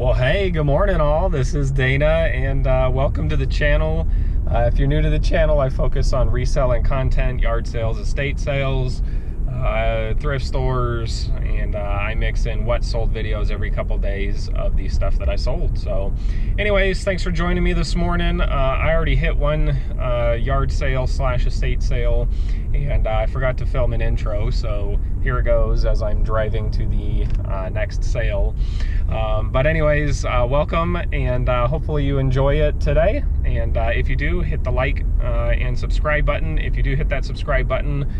Well, hey, good morning all. This is Dana and welcome to the channel. If you're new to the channel, I focus on reselling content, yard sales, estate sales, thrift stores, and I mix in what sold videos every couple days of the stuff that I sold. So anyways, thanks for joining me this morning. I already hit one yard sale slash estate sale, and I forgot to film an intro, so here it goes as I'm driving to the next sale. But anyways, welcome, and hopefully you enjoy it today. And if you do, hit the like and subscribe button. If you do hit that subscribe button,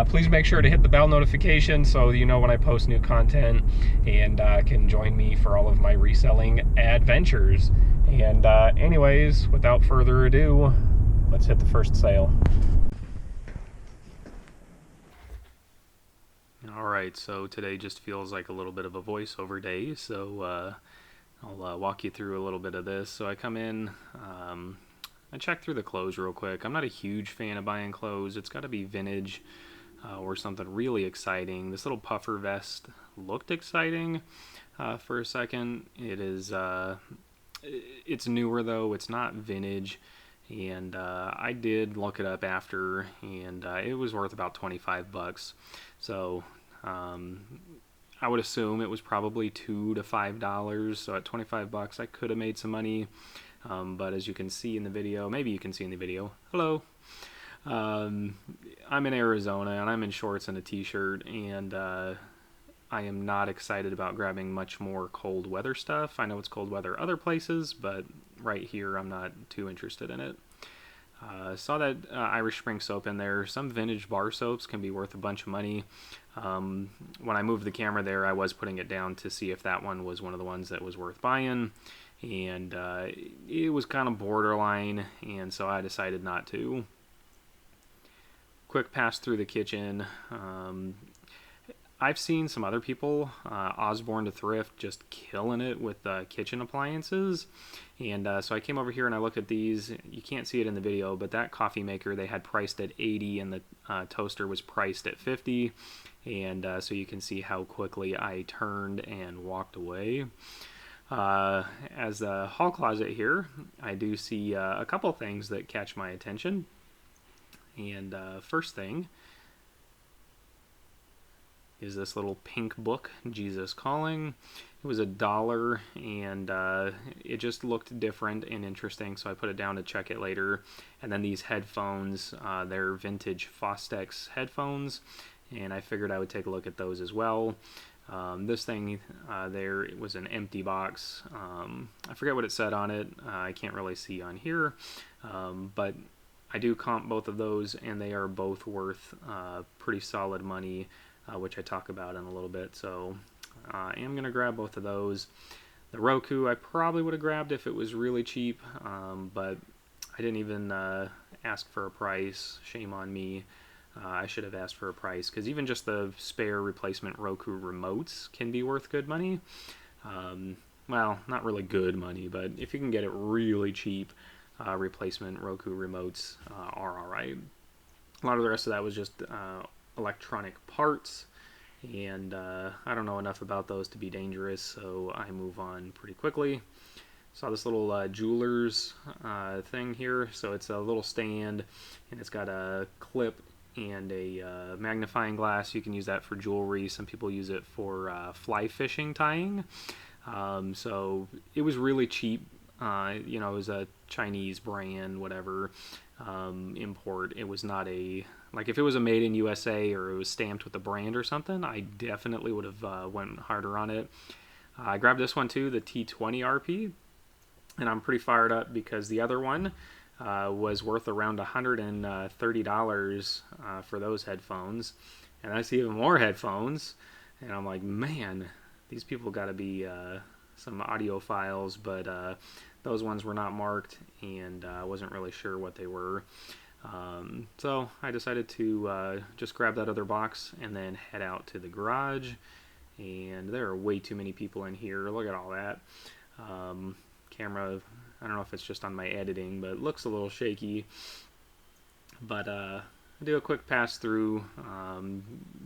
please make sure to hit the bell notification so you know when I post new content, and can join me for all of my reselling adventures. And anyways, without further ado, let's hit the first sale. Alright, so today just feels like a little bit of a voiceover day, so I'll walk you through a little bit of this. So I come in, I check through the clothes real quick. I'm not a huge fan of buying clothes. It's got to be vintage or something really exciting. This little puffer vest looked exciting for a second. It's newer though, it's not vintage. And I did look it up after, and it was worth about 25 bucks. So I would assume it was probably $2 to $5. So at 25 bucks, I could have made some money. But as you can see in the video, maybe you can see in the video, hello. I'm in Arizona, and I'm in shorts and a t-shirt, and I am not excited about grabbing much more cold weather stuff. I know it's cold weather other places, but right here I'm not too interested in it. Saw that Irish Spring soap in there. Some vintage bar soaps can be worth a bunch of money. When I moved the camera there, I was putting it down to see if that one was one of the ones that was worth buying, and it was kind of borderline, and so I decided not to. Quick pass through the kitchen. I've seen some other people, Osborne to Thrift, just killing it with kitchen appliances. And so I came over here and I looked at these. You can't see it in the video, but that coffee maker they had priced at $80, and the toaster was priced at $50. And so you can see how quickly I turned and walked away. As a hall closet here, I do see a couple things that catch my attention. And first thing is this little pink book, Jesus Calling. It was $1, and it just looked different and interesting, so I put it down to check it later. And then these headphones, they're vintage Fostex headphones, and I figured I would take a look at those as well. This thing there, it was an empty box. I forget what it said on it. I can't really see on here, but I do comp both of those, and they are both worth pretty solid money, which I talk about in a little bit. So I am going to grab both of those. The Roku I probably would have grabbed if it was really cheap, but I didn't even ask for a price. Shame on me. I should have asked for a price, because even just the spare replacement Roku remotes can be worth good money. Well, not really good money, but if you can get it really cheap, replacement Roku remotes are alright. A lot of the rest of that was just electronic parts, and I don't know enough about those to be dangerous, so I move on pretty quickly. Saw this little jeweler's thing here. So it's a little stand, and it's got a clip and a magnifying glass. You can use that for jewelry. Some people use it for fly fishing tying. So it was really cheap. It was a Chinese brand, whatever, import. It was not like if it was a made in USA or it was stamped with a brand or something, I definitely would have went harder on it. I grabbed this one too, the T20 RP, and I'm pretty fired up because the other one was worth around $130 for those headphones, and I see even more headphones, and I'm like, man, these people got to be some audiophiles, but those ones were not marked, and I wasn't really sure what they were. So I decided to just grab that other box and then head out to the garage, and there are way too many people in here. Look at all that. Camera, I don't know if it's just on my editing, but it looks a little shaky. But do a quick pass through.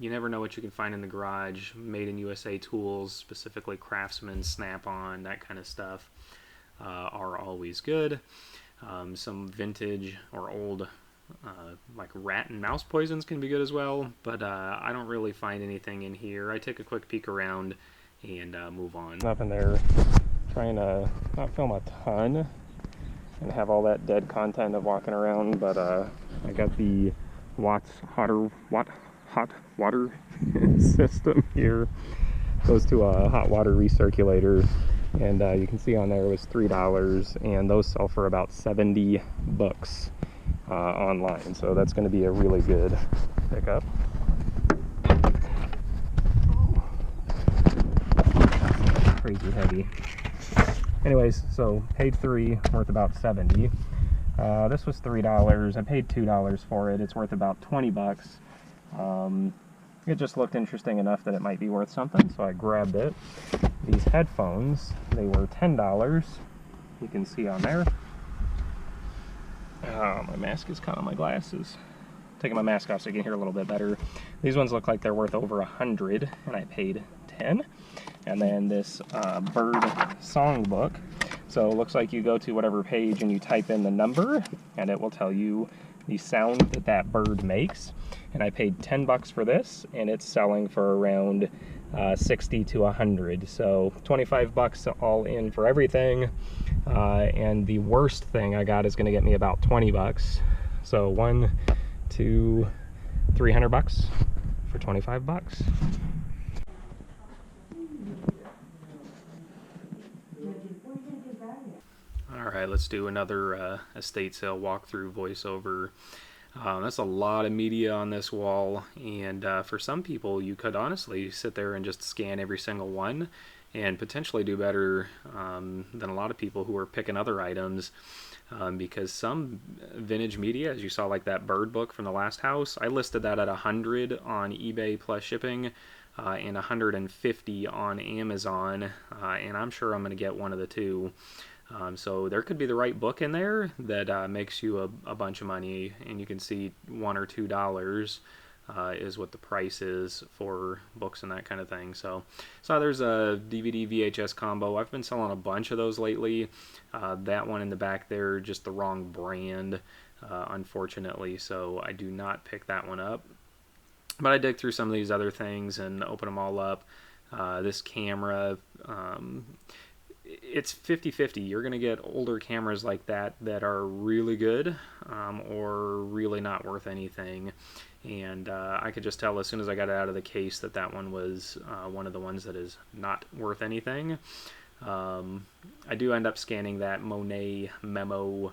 You never know what you can find in the garage. Made in USA tools, specifically Craftsman, Snap-on, that kind of stuff, are always good. Some vintage or old like rat and mouse poisons can be good as well, but I don't really find anything in here. I take a quick peek around and move on. Up in there, trying to not film a ton and have all that dead content of walking around, but I got the hot water system here. Goes to a hot water recirculator, and you can see on there it was $3, and those sell for about 70 bucks online, so that's going to be a really good pickup. Crazy heavy. Anyways, so paid $3, worth about 70. This was $3. I paid $2 for it. It's worth about 20 bucks. It just looked interesting enough that it might be worth something, so I grabbed it. These headphones, they were $10. You can see on there. Oh, my mask is caught on my glasses. Taking my mask off so you can hear a little bit better. These ones look like they're worth over 100, and I paid 10. And then this bird songbook. So it looks like you go to whatever page and you type in the number, and it will tell you the sound that that bird makes. And I paid 10 bucks for this, and it's selling for around 60 to 100. So 25 bucks all in for everything. And the worst thing I got is going to get me about 20 bucks. So 1, 2, 300 bucks for 25 bucks. Alright, let's do another estate sale walkthrough voiceover. That's a lot of media on this wall, and for some people you could honestly sit there and just scan every single one and potentially do better than a lot of people who are picking other items, because some vintage media, as you saw, like that bird book from the last house, I listed that at 100 on eBay plus shipping, and 150 on Amazon, and I'm sure I'm going to get one of the two. So there could be the right book in there that makes you a bunch of money, and you can see $1 or $2 is what the price is for books and that kind of thing. So there's a DVD VHS combo. I've been selling a bunch of those lately. That one in the back there, just the wrong brand, unfortunately, so I do not pick that one up. But I dig through some of these other things and open them all up. This camera, it's 50-50. You're going to get older cameras like that that are really good, or really not worth anything. And I could just tell as soon as I got it out of the case that that one was one of the ones that is not worth anything. I do end up scanning that Monet Memo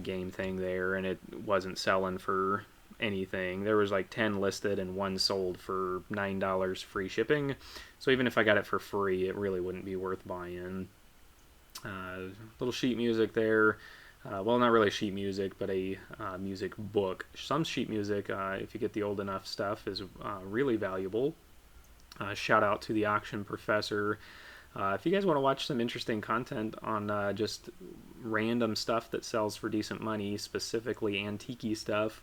game thing there, and it wasn't selling for anything. There was like 10 listed and one sold for $9 free shipping. So even if I got it for free, it really wouldn't be worth buying. Little sheet music there. Well, not really sheet music, but a music book. Some sheet music, if you get the old enough stuff, is really valuable. Shout out to the auction professor. If you guys want to watch some interesting content on just random stuff that sells for decent money, specifically antique-y stuff,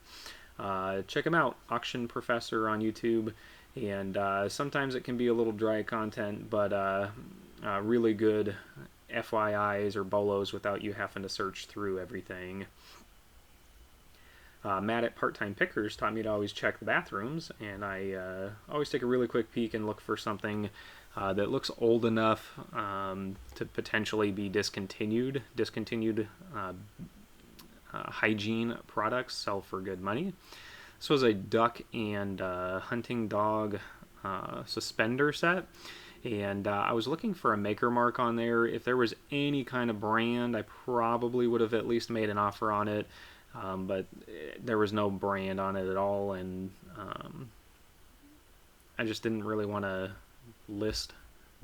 check him out, Auction Professor on YouTube. And sometimes it can be a little dry content, but really good FYIs or bolos without you having to search through everything. Matt at Part-Time Pickers taught me to always check the bathrooms, and I always take a really quick peek and look for something that looks old enough to potentially be discontinued. Discontinued hygiene products sell for good money. This was a duck and hunting dog suspender set, and I was looking for a maker mark on there. If there was any kind of brand, I probably would have at least made an offer on it, but there was no brand on it at all, and I just didn't really want to list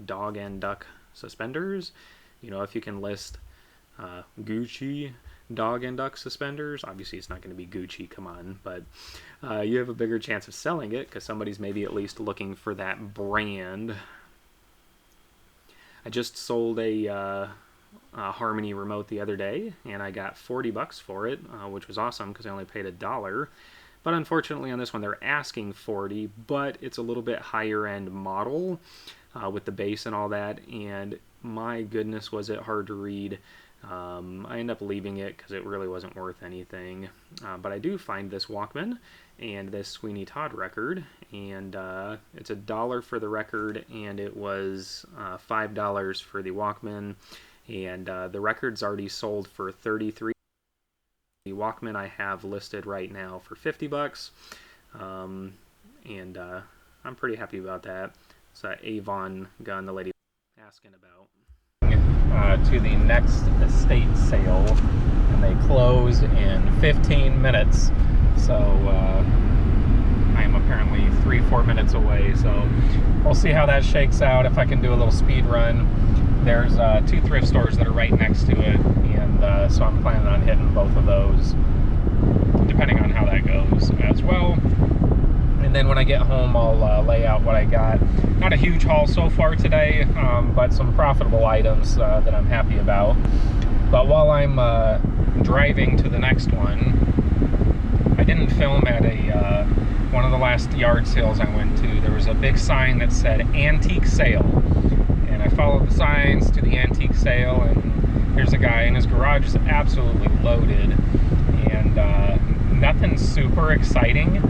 dog and duck suspenders. You know, if you can list Gucci dog and duck suspenders, obviously it's not going to be Gucci, come on, but you have a bigger chance of selling it because somebody's maybe at least looking for that brand. I just sold a Harmony remote the other day, and I got 40 bucks for it, which was awesome because I only paid $1. But unfortunately on this one they're asking 40, but it's a little bit higher end model with the base and all that, and my goodness was it hard to read. I ended up leaving it because it really wasn't worth anything. But I do find this Walkman and this Sweeney Todd record, and it's $1 for the record, and it was $5 for the Walkman, and the record's already sold for $33. The Walkman I have listed right now for $50, and I'm pretty happy about that. It's that Avon gun the lady was asking about. To the next estate sale, and they close in 15 minutes, so I'm apparently 3-4 minutes away, so we'll see how that shakes out, if I can do a little speed run. There's 2 thrift stores that are right next to it, and so I'm planning on hitting both of those, depending on how that goes as well. And then when I get home, I'll lay out what I got. Not a huge haul so far today, but some profitable items that I'm happy about. But while I'm driving to the next one, I didn't film at one of the last yard sales I went to. There was a big sign that said antique sale, and I followed the signs to the antique sale, and here's a guy, and his garage is absolutely loaded, and nothing super exciting.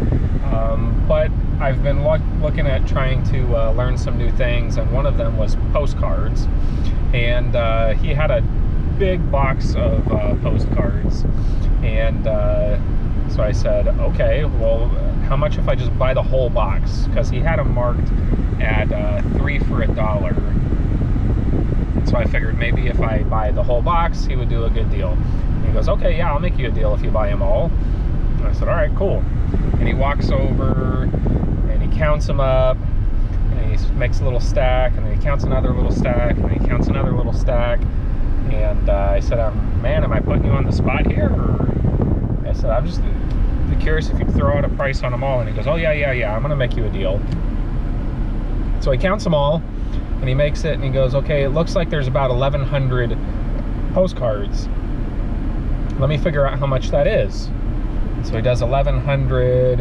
But I've been looking at trying to learn some new things, and one of them was postcards. And he had a big box of postcards, and so I said, okay, well, how much if I just buy the whole box? Because he had them marked at 3 for $1. So I figured maybe if I buy the whole box, he would do a good deal. And he goes, okay, yeah, I'll make you a deal if you buy them all. And I said, all right, cool. And he walks over and he counts them up, and he makes a little stack, and then he counts another little stack, and then he counts another little stack. And I said, man, am I putting you on the spot here? Or I said, I'm just curious if you could throw out a price on them all. And he goes, oh yeah, I'm gonna make you a deal. So he counts them all, and he makes it, and he goes, okay, it looks like there's about 1,100 postcards. Let me figure out how much that is. So he does 1,100,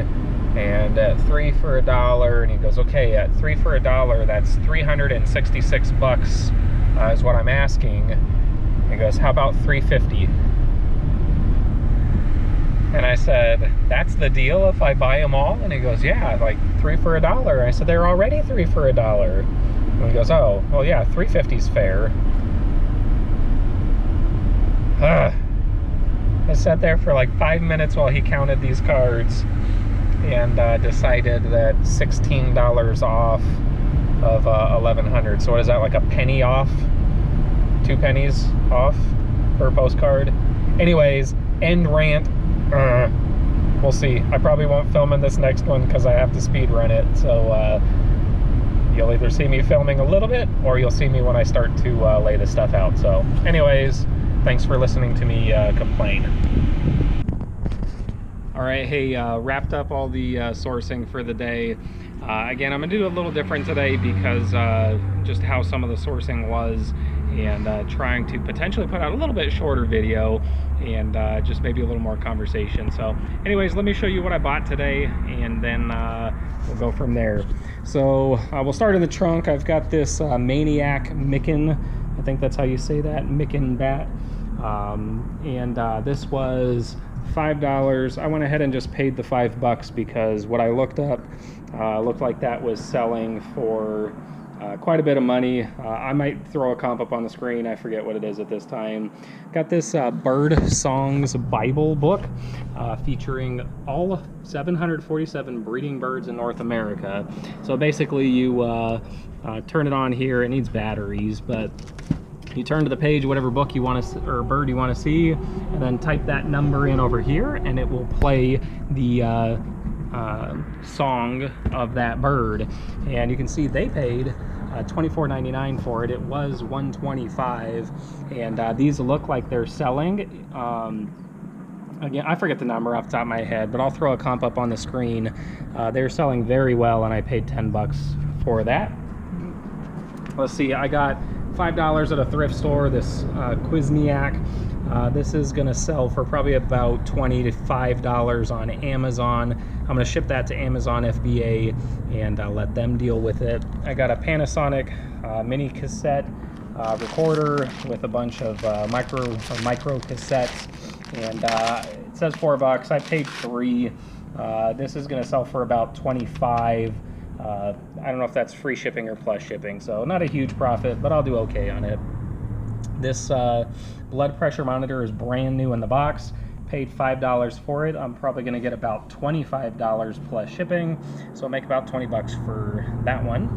and at 3 for $1, and he goes, okay, at 3 for $1, that's 366 bucks is what I'm asking. He goes, how about 350? And I said, that's the deal if I buy them all? And he goes, yeah, like 3 for $1. I said, they're already 3 for $1. And he goes, oh, well, yeah, 350's fair. I sat there for like 5 minutes while he counted these cards, and decided that $16 off of 1,100. So what is that, like a penny off? 2 pennies off per postcard? Anyways, end rant. We'll see. I probably won't film in this next one because I have to speed run it. So you'll either see me filming a little bit, or you'll see me when I start to lay this stuff out. So anyways, thanks for listening to me complain. All right, hey, wrapped up all the sourcing for the day. Again, I'm gonna do a little different today because just how some of the sourcing was, and trying to potentially put out a little bit shorter video, and just maybe a little more conversation. So anyways, let me show you what I bought today, and then we'll go from there. So we'll start in the trunk. I've got this Maniac Micken, I think that's how you say that, Micken bat. And this was $5. I went ahead and just paid the $5 because what I looked up looked like that was selling for quite a bit of money. I might throw a comp up on the screen. I forget what it is at this time. Got this Bird Songs Bible book featuring all 747 breeding birds in North America. So basically you turn it on here. It needs batteries, but you turn to the page, whatever book you want to, or bird you want to see, and then type that number in over here, and it will play the song of that bird. And you can see they paid $24.99 for it. It was $125, and these look like they're selling. Again, I forget the number off the top of my head, but I'll throw a comp up on the screen. They're selling very well, and I paid $10 for that. Let's see, I got $5 at a thrift store, this Quizniak. This is gonna sell for probably about $25 on Amazon. I'm gonna ship that to Amazon FBA and let them deal with it. I got a Panasonic mini cassette recorder with a bunch of micro cassettes, and it says $4. I paid $3. This is gonna sell for about $25. I don't know if that's free shipping or plus shipping, so not a huge profit, but I'll do okay on it. This blood pressure monitor is brand new in the box. Paid $5 for it. I'm probably going to get about $25 plus shipping, so I'll make about 20 bucks for that one.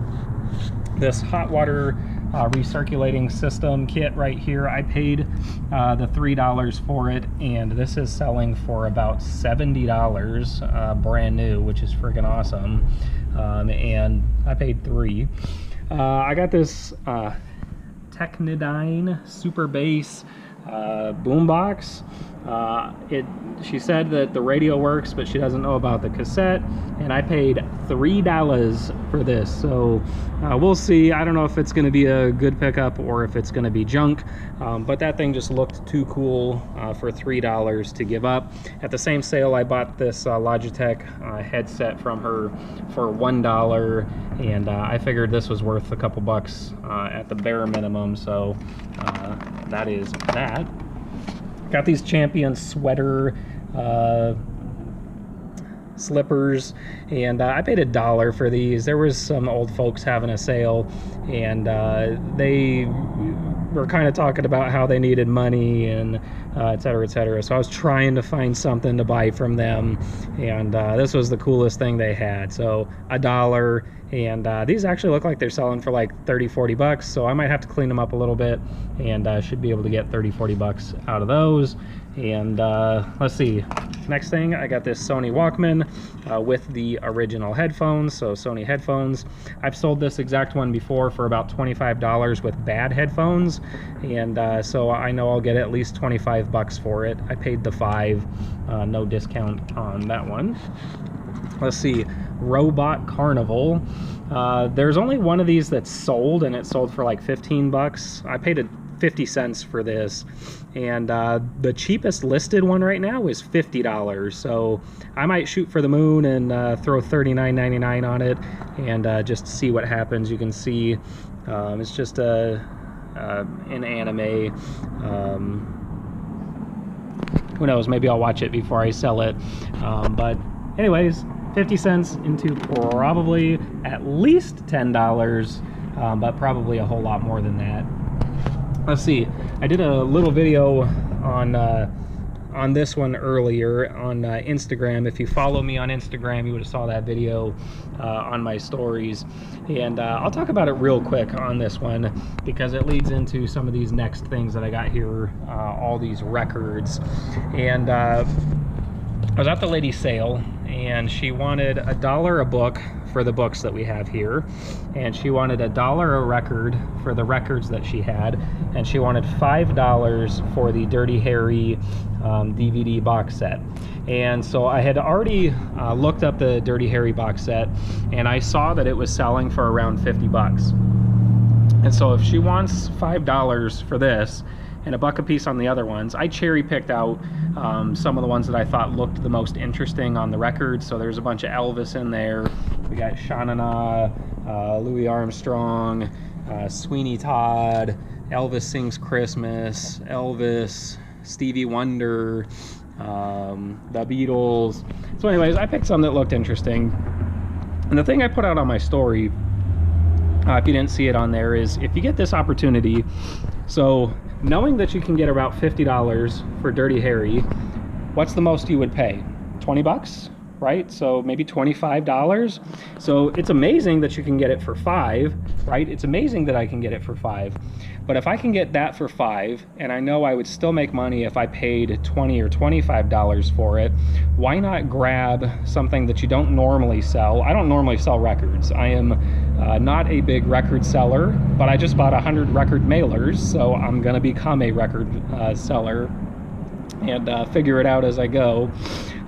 This hot water recirculating system kit right here, I paid the $3 for it, and this is selling for about $70 brand new, which is freaking awesome. And I paid $3. I got this Technodyne Super Bass boombox. She said that the radio works, but she doesn't know about the cassette, and I paid $3 for this, so we'll see. I don't know if it's going to be a good pickup or if it's going to be junk, but that thing just looked too cool for $3 to give up. At the same sale, I bought this Logitech headset from her for $1, and I figured this was worth a couple bucks at the bare minimum, so that is that. Got these Champion sweater slippers, and I paid $1 for these. There was some old folks having a sale, and they were kind of talking about how they needed money and et cetera, et cetera. So I was trying to find something to buy from them, and this was the coolest thing they had. So $1, and these actually look like they're selling for like 30-40 bucks, so I might have to clean them up a little bit, and should be able to get 30-40 bucks out of those. And let's see, next thing, I got this Sony Walkman with the original headphones, so Sony headphones. I've sold this exact one before for about $25 with bad headphones, and so I know I'll get at least 25 bucks for it. I paid the $5, no discount on that one. Let's see, Robot Carnival. There's only one of these that's sold, and it sold for like 15 bucks. I paid 50 cents for this, and the cheapest listed one right now is $50, so I might shoot for the moon and throw $39.99 on it and just see what happens. You can see it's just an anime. Who knows, maybe I'll watch it before I sell it, but anyways, 50 cents into probably at least $10, but probably a whole lot more than that. Let's see, I did a little video on this one earlier on Instagram. If you follow me on Instagram, you would have saw that video on my stories, and I'll talk about it real quick on this one because it leads into some of these next things that I got here, all these records. And I was at the lady's sale, and she wanted $1 a book for the books that we have here, and she wanted $1 a record for the records that she had, and she wanted $5 for the Dirty Harry DVD box set. And so I had already looked up the Dirty Harry box set, and I saw that it was selling for around 50 bucks. And so if she wants $5 for this and $1 a piece on the other ones, I cherry picked out some of the ones that I thought looked the most interesting on the record. So there's a bunch of Elvis in there. We got Sha-Na-Na, Louis Armstrong, Sweeney Todd, Elvis Sings Christmas, Elvis, Stevie Wonder, the Beatles. So anyways, I picked some that looked interesting. And the thing I put out on my story, if you didn't see it on there, is if you get this opportunity, so knowing that you can get about $50 for Dirty Harry, what's the most you would pay? 20 bucks, right? So maybe $25. So it's amazing that you can get it for $5, right? It's amazing that I can get it for $5. But if I can get that for $5, and I know I would still make money if I paid $20 or $25 for it, why not grab something that you don't normally sell? I don't normally sell records. I am not a big record seller, but I just bought 100 record mailers, so I'm gonna become a record seller and figure it out as I go.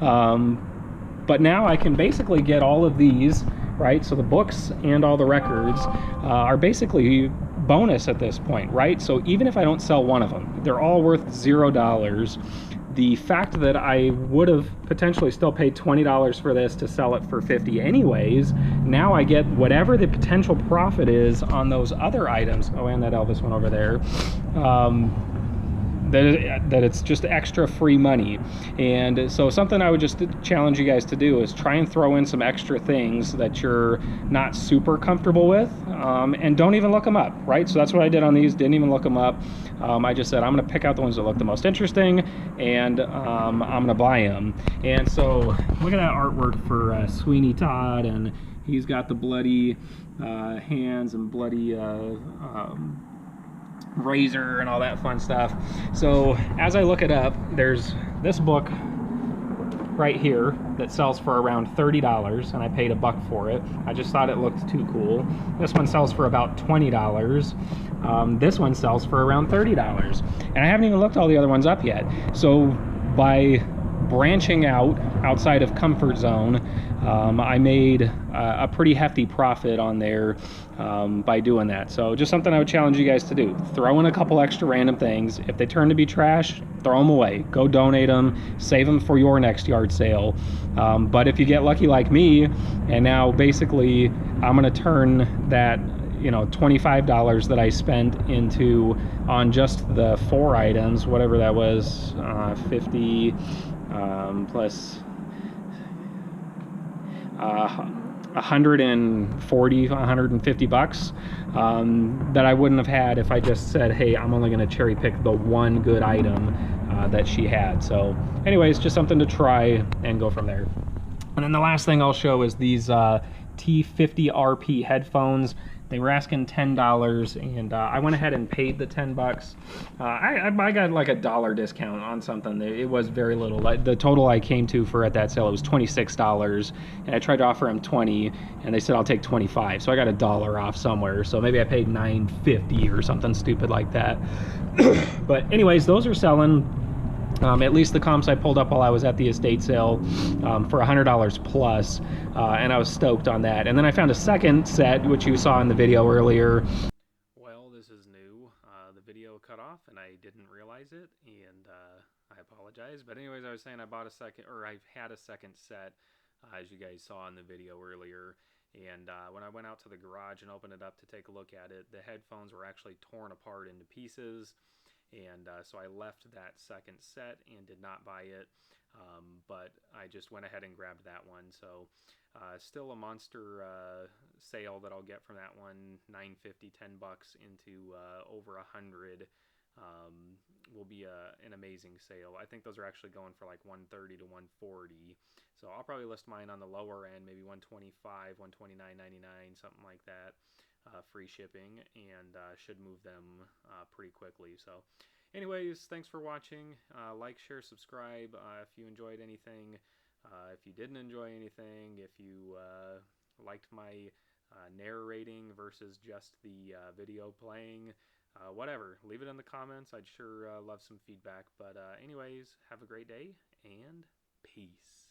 But now I can basically get all of these, right? So the books and all the records are basically bonus at this point, right? So even if I don't sell one of them, they're all worth $0. The fact that I would have potentially still paid $20 for this to sell it for $50 anyways, now I get whatever the potential profit is on those other items. Oh, and that Elvis one over there. That it's just extra free money. And so something I would just challenge you guys to do is try and throw in some extra things that you're not super comfortable with, and don't even look them up, right? So that's what I did on these, didn't even look them up. I just said I'm going to pick out the ones that look the most interesting, and I'm going to buy them. And so look at that artwork for Sweeney Todd, and he's got the bloody hands and bloody razor and all that fun stuff. So as I look it up, there's this book right here that sells for around $30, and I paid $1 for it. I just thought it looked too cool. This one sells for about $20. This one sells for around $30, and I haven't even looked all the other ones up yet. So by branching out outside of comfort zone, I made a pretty hefty profit on there by doing that. So just something I would challenge you guys to do. Throw in a couple extra random things. If they turn to be trash, throw them away. Go donate them. Save them for your next yard sale. But if you get lucky like me, and now basically I'm going to turn that $25 that I spent into on just the 4 items, whatever that was, 50 plus 140, 150 bucks that I wouldn't have had if I just said, hey, I'm only going to cherry pick the one good item that she had. So anyways, just something to try and go from there. And then the last thing I'll show is these T50RP headphones. They were asking $10, and I went ahead and paid the $10. I got like a $1 discount on something. It was very little. The total I came to for at that sale, it was $26, and I tried to offer them $20, and they said I'll take $25. So I got $1 off somewhere. So maybe I paid $9.50 or something stupid like that. But anyways, those are selling. At least the comps I pulled up while I was at the estate sale for $100 plus, and I was stoked on that. And then I found a second set, which you saw in the video earlier. Well, this is new. The video cut off, and I didn't realize it, and I apologize. But anyways, I was saying I bought a second, or I've had a second set, as you guys saw in the video earlier. And when I went out to the garage and opened it up to take a look at it, the headphones were actually torn apart into pieces. And so I left that second set and did not buy it, but I just went ahead and grabbed that one. So still a monster sale that I'll get from that one. $9.50, $10 into over 100 will be an amazing sale. I think those are actually going for like $130 to $140. So I'll probably list mine on the lower end, maybe $125, $129.99, something like that. Free shipping, and should move them pretty quickly. So anyways, thanks for watching. Like, share, subscribe if you enjoyed anything. If you didn't enjoy anything, if you liked my narrating versus just the video playing, whatever, leave it in the comments. I'd sure love some feedback. But anyways, have a great day, and peace.